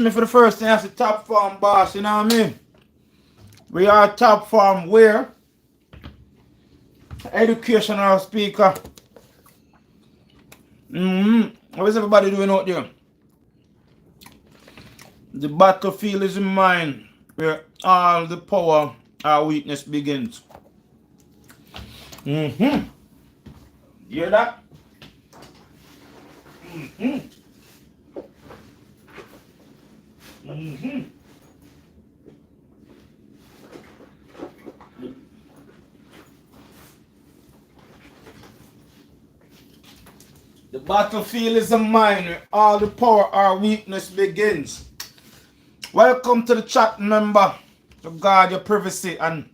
Me for the first thing, that's the top farm boss, you know what I mean? We are top farm where? Educational speaker. How is everybody doing out there? The battlefield is in mind where all the power our weakness begins. You hear that? The battlefield is a mine where all the power our weakness begins. Welcome to the chat, member. To guard your privacy and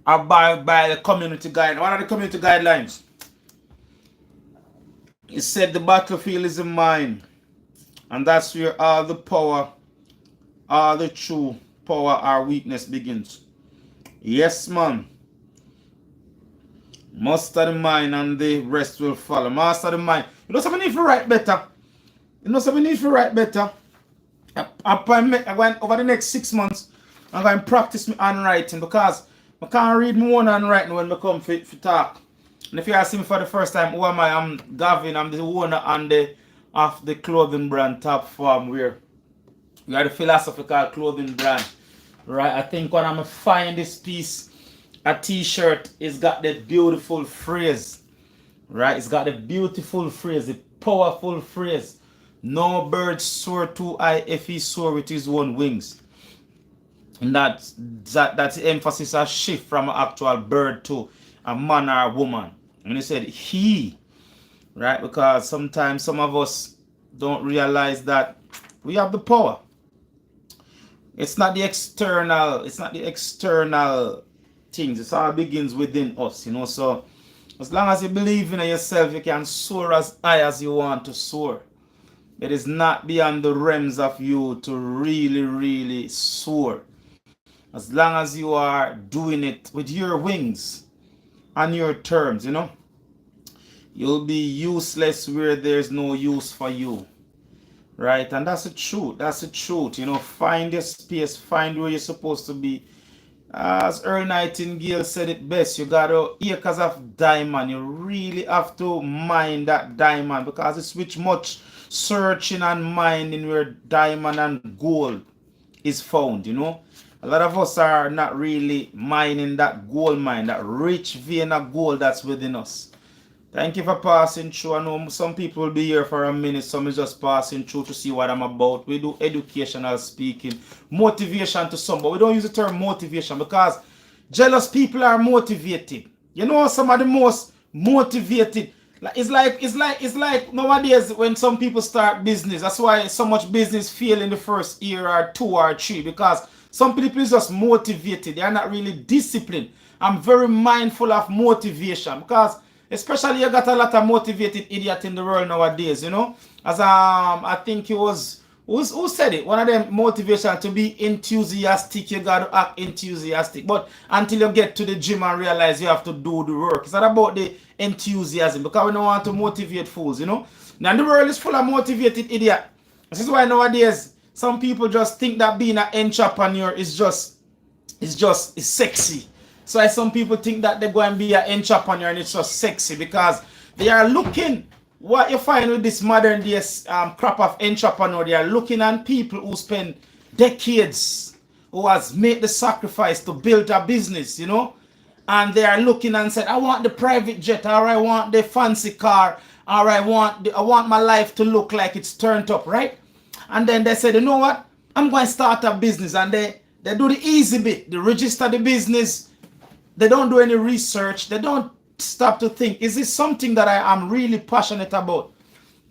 abide by the community guide. What are the community guidelines? It said the battlefield is a mine, and that's where all the power, all the true power, our weakness begins. Yes, man. Master the mind and the rest will follow. Master the mind. You know something need to write better. I'm going over the next 6 months. I'm going to practice my handwriting because I can't read my own handwriting when I come for talk. And if you ask me for the first time, who am I? I'm Gavin. I'm the owner and of the clothing brand Top Farm, where we are the philosophical clothing brand. Right? I think when I'm find this piece, a t-shirt, it's got that beautiful phrase. Right? It's got the beautiful phrase, the powerful phrase. No bird soar too high if he soar with his own wings. And that's the emphasis, a shift from an actual bird to a man or a woman. And he said he, right? Because sometimes some of us don't realize that we have the power. It's not the external things. It all begins within us, you know. So as long as you believe in yourself, you can soar as high as you want to soar. It is not beyond the realms of you to really, really soar. As long as you are doing it with your wings on your terms, you know, you'll be useless where there's no use for you. Right? And that's the truth. That's the truth. You know, find your space, find where you're supposed to be. As Earl Nightingale said it best, you got acres of diamond. You really have to mine that diamond because it's which much searching and mining where diamond and gold is found, you know. A lot of us are not really mining that gold mine, that rich vein of gold that's within us. Thank you for passing through. I know some people will be here for a minute. Some is just passing through to see what I'm about. We do educational speaking, motivation to some, but we don't use the term motivation because jealous people are motivated. You know, some of the most motivated. It's like nowadays when some people start business. That's why so much business fail in the first year or 2 or 3 because some people is just motivated. They are not really disciplined. I'm very mindful of motivation because especially you got a lot of motivated idiot in the world nowadays, you know. As I think it was who said it? One of them motivation to be enthusiastic, you gotta act enthusiastic. But until you get to the gym and realize you have to do the work. It's not about the enthusiasm because we don't want to motivate fools, you know. Now the world is full of motivated idiot. This is why nowadays some people just think that being an entrepreneur is sexy. So some people think that they're going to be an entrepreneur and it's just sexy because they are looking, what you find with this modern day crop of entrepreneur, they are looking at people who spend decades, who has made the sacrifice to build a business, you know, and they are looking and said, I want the private jet, or I want the fancy car, or I want my life to look like it's turned up, right? And then they said, you know what, I'm going to start a business, and they do the easy bit, they register the business. They don't do any research. They don't stop to think, is this something that I am really passionate about?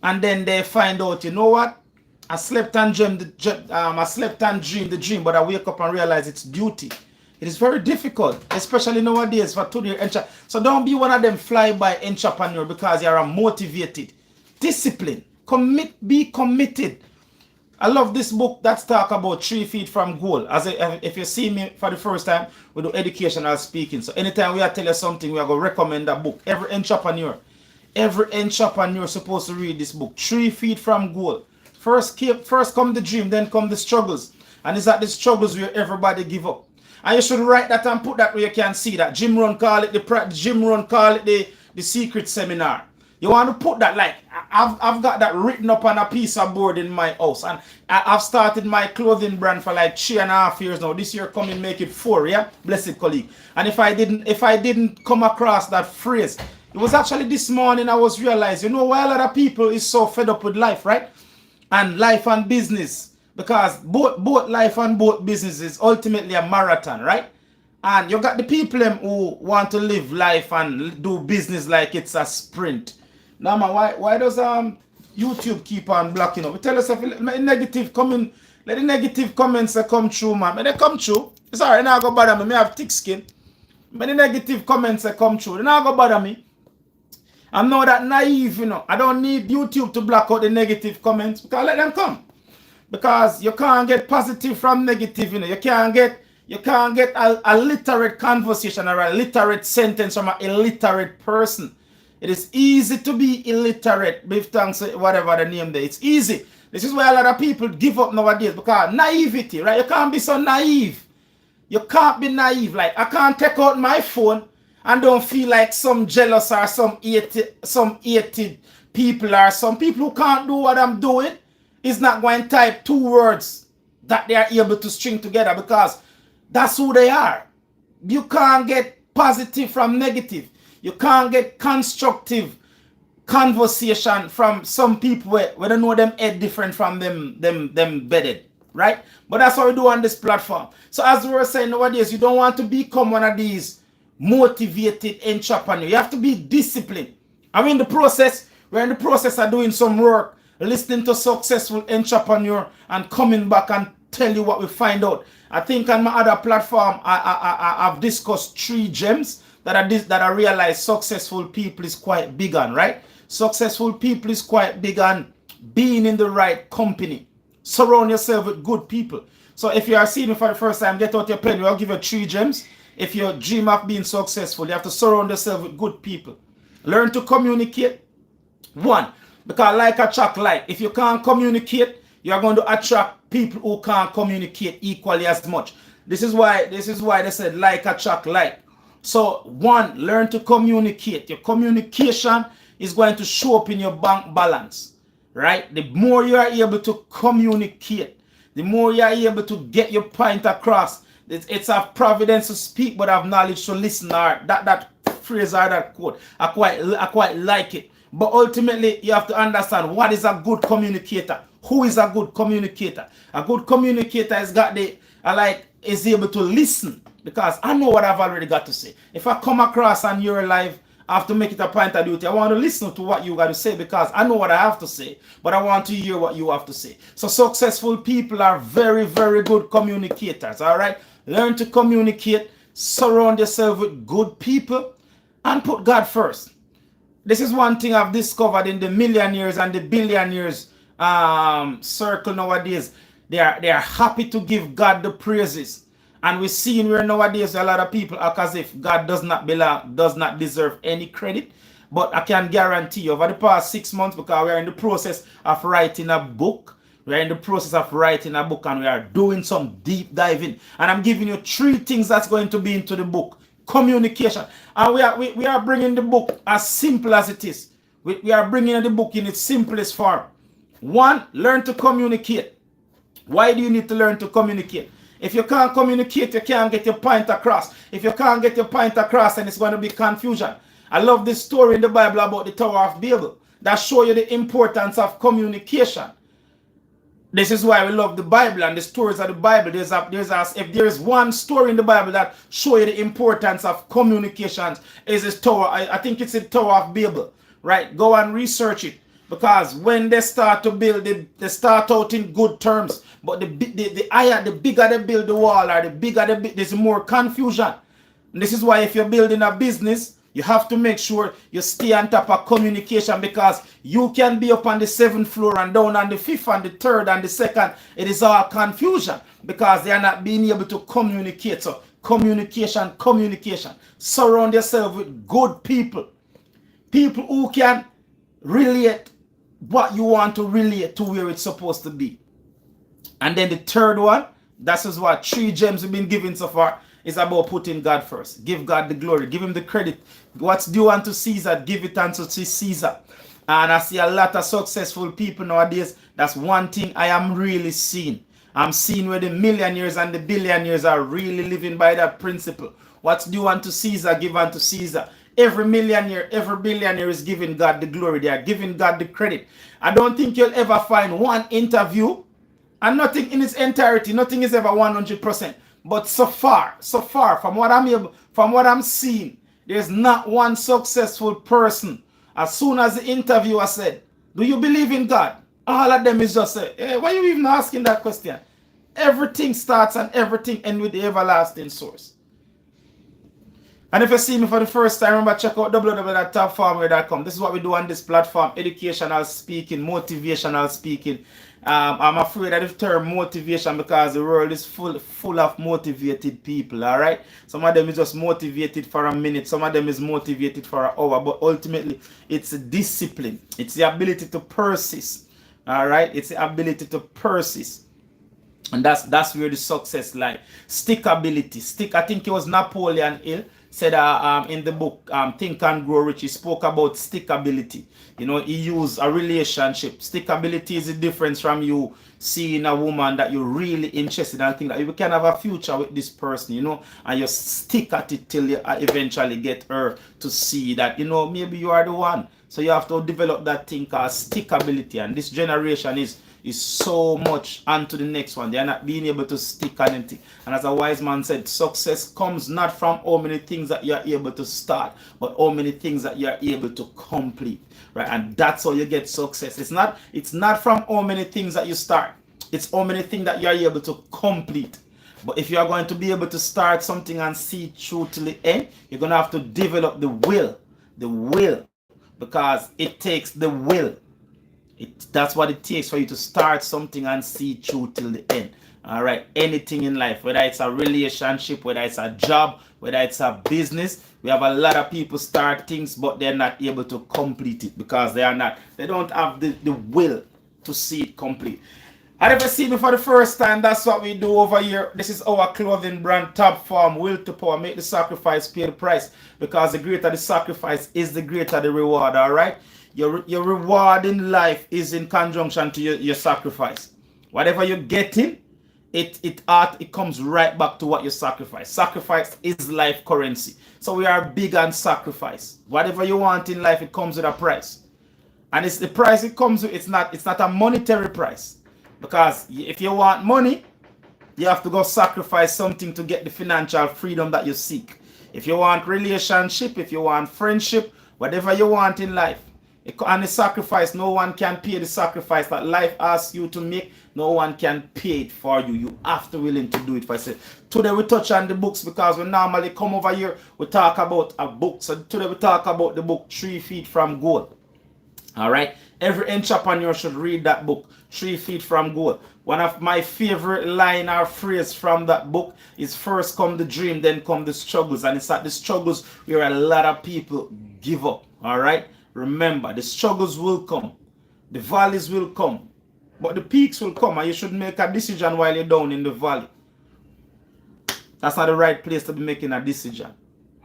And then they find out, you know what? I slept and dreamed the dream, but I wake up and realize it's duty. It is very difficult, especially nowadays for today. So don't be one of them fly-by entrepreneur because you are motivated. Discipline. Be committed. I love this book that's talk about 3 feet from goal. If you see me for the first time, we do educational speaking. So anytime we are tell you something, we are going to recommend that book. Every entrepreneur is supposed to read this book. 3 feet from goal. First come the dream, then come the struggles. And it's at the struggles where everybody give up. And you should write that and put that where you can see that. Jim Rohn call it the secret seminar. You want to put that, like, I've got that written up on a piece of board in my house. And I've started my clothing brand for like 3.5 years now. This year coming make it 4, yeah? Blessed colleague. And if I didn't come across that phrase, it was actually this morning I was realized, why a lot of people is so fed up with life, right? And life and business. Because both life and both business is ultimately a marathon, right? And you got the people who want to live life and do business like it's a sprint. Now, man, why does YouTube keep on blocking up? Tell us if negative comment, let the negative comments come through, man. When they come through, it's alright, now go bother me. I have thick skin. When the negative comments come through, they not go bother me. I'm not that naive, I don't need YouTube to block out the negative comments because let them come. Because you can't get positive from negative, You can't get a literate conversation or a literate sentence from an illiterate person. It is easy to be illiterate, with thanks to whatever the name there. It's easy. This is why a lot of people give up nowadays, because naivety, right? You can't be so naive. You can't be naive. Like, I can't take out my phone and don't feel like some jealous or some hated people or some people who can't do what I'm doing is not going to type 2 words that they are able to string together, because that's who they are. You can't get positive from negative. You can't get constructive conversation from some people where don't know them head different from them bedded, right? But that's what we do on this platform. So as we were saying nowadays, you don't want to become one of these motivated entrepreneurs. You have to be disciplined. We're in the process of doing some work, listening to successful entrepreneur and coming back and tell you what we find out. I think on my other platform, I've discussed 3 gems that I realize successful people is quite big on, right? Successful people is quite big on being in the right company. Surround yourself with good people. So if you are seeing me for the first time, get out your pen. I'll give you 3 gems. If you dream of being successful, you have to surround yourself with good people. Learn to communicate. 1, because like attract like. If you can't communicate, you are going to attract people who can't communicate equally as much. This is why they said like attract like. So 1, learn to communicate. Your communication is going to show up in your bank balance, right? The more you are able to communicate, the more you are able to get your point across. It's of providence to speak, but of knowledge to listen. Or that phrase or that quote, I quite like it. But ultimately, you have to understand what is a good communicator. Who is a good communicator? A good communicator is able to listen, because I know what I've already got to say. If I come across on your live, I have to make it a point of duty. I want to listen to what you got to say, because I know what I have to say, but I want to hear what you have to say. So successful people are very, very good communicators, all right? Learn to communicate, surround yourself with good people, and put God first. This is one thing I've discovered in the millionaires and the billionaires circle nowadays. They are happy to give God the praises. And we're seeing where nowadays a lot of people act as if God does not deserve any credit. But I can guarantee you, over the past 6 months, because we're in the process of writing a book. We're in the process of writing a book, and we are doing some deep diving. And I'm giving you 3 things that's going to be into the book. Communication. And we are bringing the book as simple as it is. We are bringing the book in its simplest form. 1, learn to communicate. Why do you need to learn to communicate? If you can't communicate, you can't get your point across. If you can't get your point across, then it's going to be confusion. I love this story in the Bible about the Tower of Babel that shows you the importance of communication. This is why we love the Bible and the stories of the Bible. If there is one story in the Bible that shows you the importance of communications, is this Tower. I think it's the Tower of Babel, right? Go and research it. Because when they start to build, they start out in good terms. But the bigger they build the wall, or the bigger there's more confusion. And this is why if you're building a business, you have to make sure you stay on top of communication, because you can be up on the 7th floor and down on the 5th and the 3rd and the 2nd. It is all confusion because they are not being able to communicate. So communication. Surround yourself with good people. People who can relate what you want to relate to where it's supposed to be. And then the third one, that's just what 3 gems we've been given so far, is about putting God first. Give God the glory. Give him the credit. What's due unto Caesar, give it unto Caesar. And I see a lot of successful people nowadays. That's one thing I am really seeing. I'm seeing where the millionaires and the billionaires are really living by that principle. What's due unto Caesar, give unto Caesar. Every millionaire, every billionaire is giving God the glory. They are giving God the credit. I don't think you'll ever find one interview, and nothing in its entirety, nothing is ever 100%. But so far, from what I'm seeing, there's not one successful person. As soon as the interviewer said, "Do you believe in God?" All of them is just say, "Hey, why are you even asking that question?" Everything starts and everything ends with the everlasting source. And if you see me for the first time, remember, check out www.topfarmware.com. This is what we do on this platform: educational speaking, motivational speaking. I'm afraid of the term motivation because the world is full of motivated people. All right, some of them is just motivated for a minute, some of them is motivated for an hour, but ultimately it's a discipline. It's the ability to persist. All right, it's the ability to persist. And that's where the success lies. Stickability. I think it was Napoleon Hill said in the book Think and Grow Rich, he spoke about stickability. You know, he used a relationship. Stickability is the difference from you seeing a woman that you're really interested in and think that you can have a future with this person, you know, and you stick at it till you eventually get her to see that, you know, maybe you are the one. So you have to develop that thing called stickability. And this generation is so much onto the next one. They are not being able to stick on anything. And as a wise man said, success comes not from how many things that you are able to start, but how many things that you are able to complete. Right? And that's how you get success. It's not from how many things that you start. It's how many things that you are able to complete. But if you are going to be able to start something and see it through to the end, you're going to have to develop the will. Because it takes the will. That's what it takes for you to start something and see it through till the end. All right, anything in life, whether it's a relationship, whether it's a job, whether it's a business, we have a lot of people start things, but they're not able to complete it because they don't have the will to see it complete. And if you see me for the first time, that's what we do over here. This is our clothing brand, Top Farm, Will to Power. Make the sacrifice, pay the price. Because the greater the sacrifice is the greater the reward, all right? Your reward in life is in conjunction to your sacrifice. Whatever you're getting, it comes right back to what you sacrifice. Sacrifice is life currency. So we are big on sacrifice. Whatever you want in life, it comes with a price. And it's the price it comes with. It's not a monetary price. Because if you want money, you have to go sacrifice something to get the financial freedom that you seek. If you want relationship, if you want friendship, whatever you want in life, and the sacrifice, no one can pay the sacrifice that life asks you to make. No one can pay it for you. You have to be willing to do it for yourself. Today we touch on the books because we normally come over here, we talk about a book. So today we talk about the book 3 Feet from Gold. All right. Every entrepreneur should read that book, 3 Feet from Gold. One of my favorite line or phrase from that book is first come the dream, then come the struggles. And it's at the struggles where a lot of people give up. All right. Remember, the struggles will come. The valleys will come. But the peaks will come. And you should make a decision while you're down in the valley. That's not the right place to be making a decision.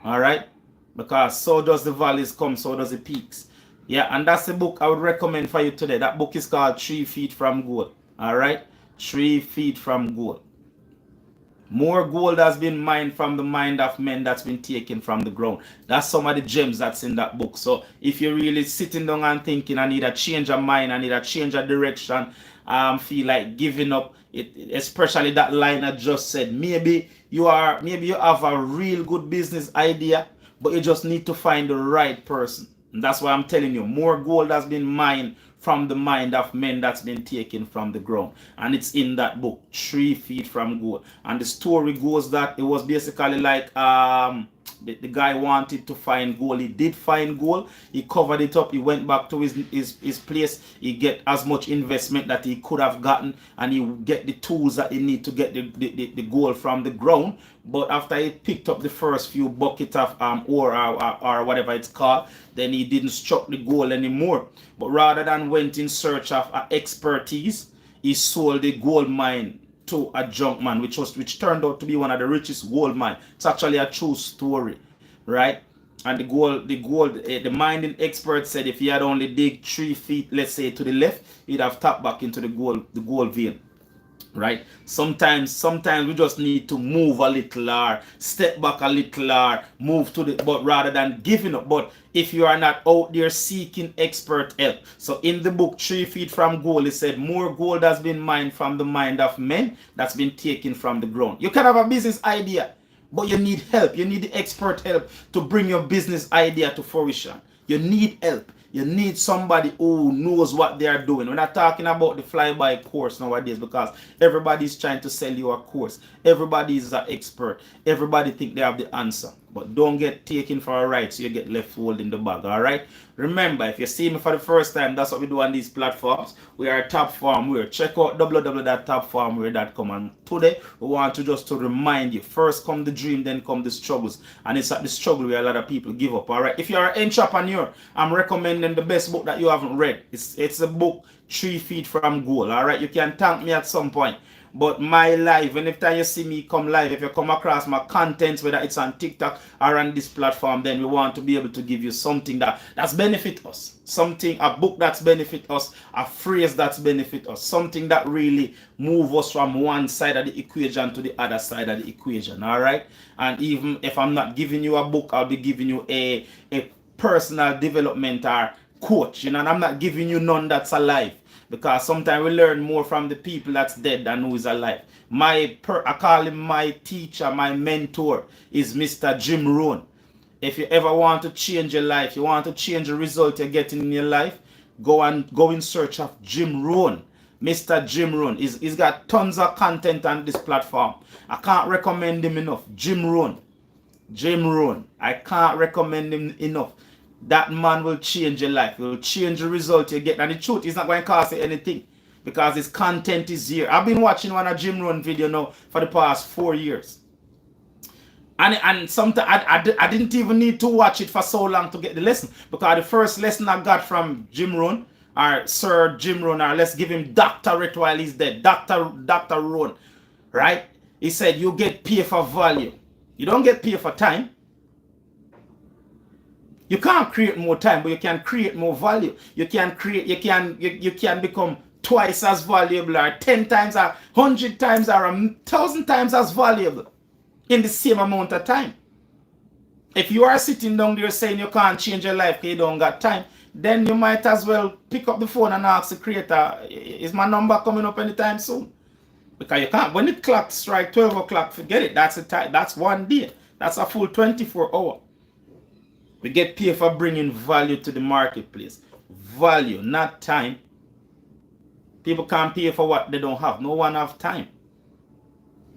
All right. Because so does the valleys come, so does the peaks. Yeah, and that's the book I would recommend for you today. That book is called 3 Feet from Gold. All right? 3 Feet from Gold. More gold has been mined from the mind of men that's been taken from the ground. That's some of the gems that's in that book. So if you're really sitting down and thinking, I need a change of mind, I need a change of direction, feel like giving up, especially that line I just said, maybe you have a real good business idea, but you just need to find the right person. And that's why I'm telling you, more gold has been mined from the mind of men that's been taken from the ground. And it's in that book, 3 Feet from Gold. And the story goes that it was basically like the guy wanted to find gold. He did find gold. He covered it up. He went back to his place. He get as much investment that he could have gotten, and he get the tools that he need to get the gold from the ground. But after he picked up the first few buckets of ore or whatever it's called, then he didn't struck the gold anymore. But rather than went in search of expertise, he sold the gold mine to a junk man, which turned out to be one of the richest gold mine. It's actually a true story, right? And the mining expert said if he had only dig 3 feet, let's say, to the left, he'd have tapped back into the gold vein, right? Sometimes we just need to move a little, or step back a little, or move to the, but rather than giving up. But if you are not out there seeking expert help, so in the book 3 Feet from Gold, it said more gold has been mined from the mind of men that's been taken from the ground. You can have a business idea, but you need help. You need the expert help to bring your business idea to fruition. You need help. You need somebody who knows what they are doing. We're not talking about the fly-by course nowadays, because everybody's trying to sell you a course. Everybody is an expert. Everybody think they have the answer. But don't get taken for a ride so you get left holding the bag, all right? Remember, if you see me for the first time, that's what we do on these platforms. We are Top Farmware. Check out www.topfarmware.com. And today, we want to remind you, first come the dream, then come the struggles. And it's at the struggle where a lot of people give up, all right? If you're an entrepreneur, I'm recommending the best book that you haven't read. It's a book, 3 Feet from Gold, all right? You can thank me at some point. But my life, and every time you see me come live, if you come across my contents, whether it's on TikTok or on this platform, then we want to be able to give you something that's benefit us. Something, a book that's benefit us, a phrase that's benefit us, something that really move us from one side of the equation to the other side of the equation, all right? And even if I'm not giving you a book, I'll be giving you a personal development or coach, you know, and I'm not giving you none that's alive. Because sometimes we learn more from the people that's dead than who is alive. I call him my teacher, my mentor is Mr. Jim Rohn. If you ever want to change your life, you want to change the result you're getting in your life, go in search of Jim Rohn. Mr. Jim Rohn. He's got tons of content on this platform. I can't recommend him enough. Jim Rohn. Jim Rohn. I can't recommend him enough. That man will change your life. He will change the result you get. And the truth is not going to cost you anything, because his content is here. I've been watching one of Jim Rohn video now for the past 4 years. And sometimes I didn't even need to watch it for so long to get the lesson. Because the first lesson I got from Jim Rohn, or Sir Jim Rohn, or let's give him doctorate while he's dead, Dr. Rohn, right? He said you get paid for value. You don't get paid for time. You can't create more time, but you can create more value. You can become twice as valuable, or 10 times, or 100 times, or 1,000 times as valuable in the same amount of time. If you are sitting down there saying you can't change your life because you don't got time, then you might as well pick up the phone and ask the creator, is my number coming up anytime soon? Because you can't. When the clock strike 12 o'clock, forget it. That's a time. That's one day. That's a full 24 hours. We get paid for bringing value to the marketplace. Value, not time. People can't pay for what they don't have. No one have time.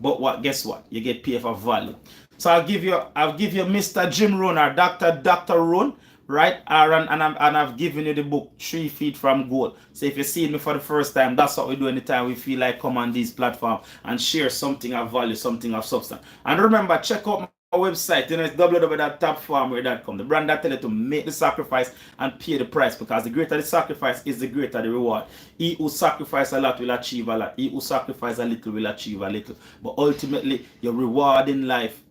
But guess what? You get paid for value. So I'll give you Mr. Jim Rohn, or Dr. Rohn, right? And I've given you the book 3 Feet from Gold. So if you see me for the first time, that's what we do anytime we feel like come on these platforms and share something of value, something of substance. And remember, check out our website, it's www.topfarmware.com. The brand that tell you to make the sacrifice and pay the price, because the greater the sacrifice is the greater the reward. He who sacrifice a lot will achieve a lot. He who sacrifice a little will achieve a little. But ultimately, your reward in life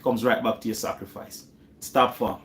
comes right back to your sacrifice. Top Farm.